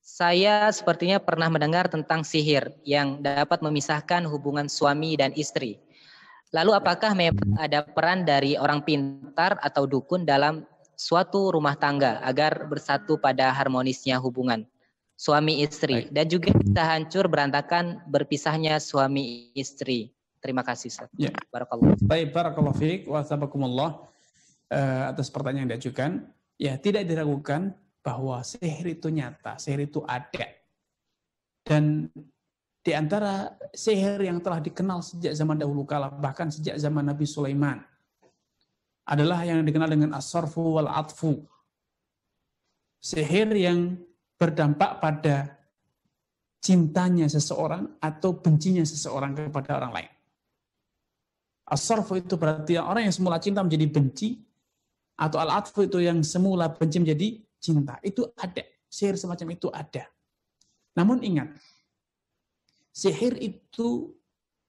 Saya sepertinya pernah mendengar tentang sihir yang dapat memisahkan hubungan suami dan istri. Lalu apakah memang ada peran dari orang pintar atau dukun dalam suatu rumah tangga agar bersatu pada harmonisnya hubungan suami istri Baik. dan juga bisa hancur berantakan berpisahnya suami istri? Terima kasih, Ustaz. Ya. Barakallah. Baik, barakallahu fiik wa sabakumullah atas pertanyaan yang diajukan. Ya, tidak diragukan bahwa sihir itu nyata, sihir itu ada. Dan di antara sihir yang telah dikenal sejak zaman dahulu kala, bahkan sejak zaman Nabi Sulaiman, adalah yang dikenal dengan as-sarfu wal atfu. Sihir yang berdampak pada cintanya seseorang atau bencinya seseorang kepada orang lain. As-sarfu itu berarti orang yang semula cinta menjadi benci, atau al-atfu itu yang semula benci menjadi cinta. Itu ada. Sihir semacam itu ada. Namun ingat, sihir itu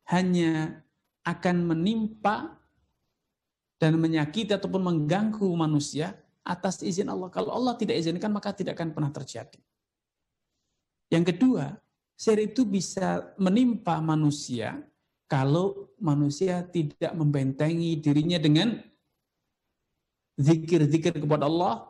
hanya akan menimpa dan menyakiti ataupun mengganggu manusia atas izin Allah. Kalau Allah tidak izinkan, maka tidak akan pernah terjadi. Yang kedua, sihir itu bisa menimpa manusia kalau manusia tidak membentengi dirinya dengan zikir-zikir kepada Allah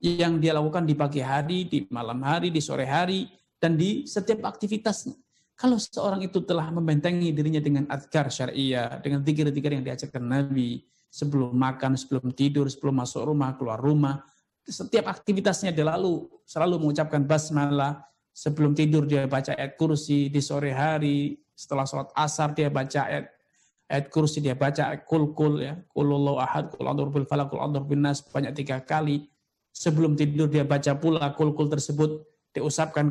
yang dia lakukan di pagi hari, di malam hari, di sore hari, dan di setiap aktivitasnya. Kalau seorang itu telah membentengi dirinya dengan adhkar syariah, dengan zikir-zikir yang diajarkan Nabi, sebelum makan, sebelum tidur, sebelum masuk rumah, keluar rumah, setiap aktivitasnya dia selalu mengucapkan basmalah, sebelum tidur dia baca ayat kursi, di sore hari, setelah sholat asar dia baca ayat kursi, dia baca ayat kul-kul, ya, kulullahu ahad, kul a'udzu birabbil falaq, kul a'udzu birabbin nas, banyak 3 kali. Sebelum tidur dia baca pula kul-kul tersebut, ditiupkan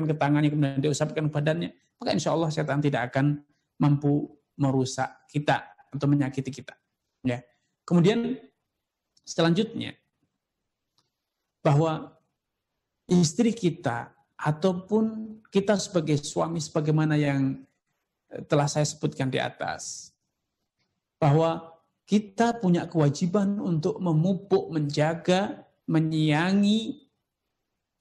ke tangannya, kemudian diusapkan ke badannya, maka insya Allah setan tidak akan mampu merusak kita atau menyakiti kita. Ya. Kemudian selanjutnya, bahwa istri kita ataupun kita sebagai suami, sebagaimana yang telah saya sebutkan di atas, bahwa kita punya kewajiban untuk memupuk, menjaga, menyayangi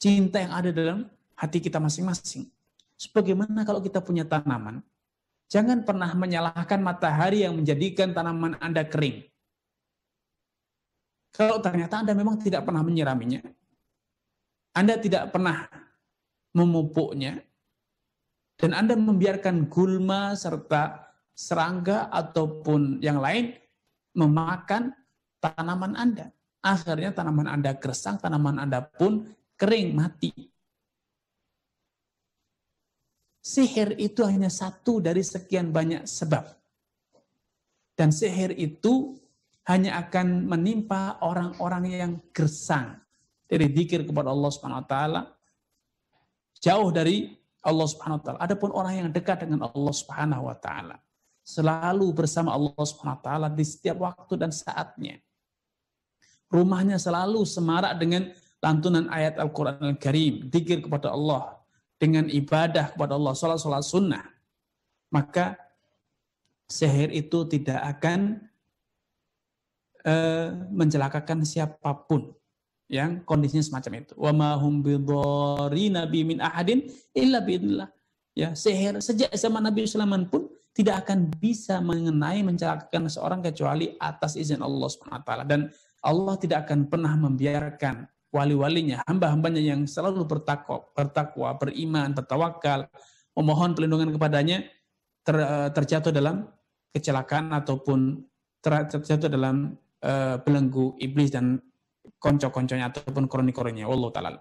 cinta yang ada dalam hati kita masing-masing. Sebagaimana kalau kita punya tanaman, jangan pernah menyalahkan matahari yang menjadikan tanaman Anda kering. Kalau ternyata Anda memang tidak pernah menyiraminya, Anda tidak pernah memupuknya, dan Anda membiarkan gulma serta serangga ataupun yang lain memakan tanaman Anda. Akhirnya tanaman Anda gersang, tanaman Anda pun kering, mati. Sihir itu hanya satu dari sekian banyak sebab. Dan sihir itu hanya akan menimpa orang-orang yang gersang dari zikir kepada Allah Subhanahu wa taala, jauh dari Allah Subhanahu wa taala. Adapun orang yang dekat dengan Allah Subhanahu wa taala, selalu bersama Allah Subhanahu wa taala di setiap waktu dan saatnya. Rumahnya selalu semarak dengan lantunan ayat Al-Qur'an Al-Karim, zikir kepada Allah, dengan ibadah kepada Allah, salat sunnah. Maka sihir itu tidak akan mencelakakan siapapun yang kondisinya semacam itu. Wa ma hum bidzarrina bi min ahadin illa biidznillah. Ya, sihir sejak zaman Nabi Sulaiman pun tidak akan bisa mencelakakan seorang kecuali atas izin Allah Subhanahu wa taala, dan Allah tidak akan pernah membiarkan wali-walinya, hamba-hambanya yang selalu bertakwa, beriman, bertawakal, memohon perlindungan kepadanya terjatuh dalam kecelakaan ataupun terjatuh dalam belenggu iblis dan konco-konconya ataupun kroni-kroninya. Wallahu ta'ala.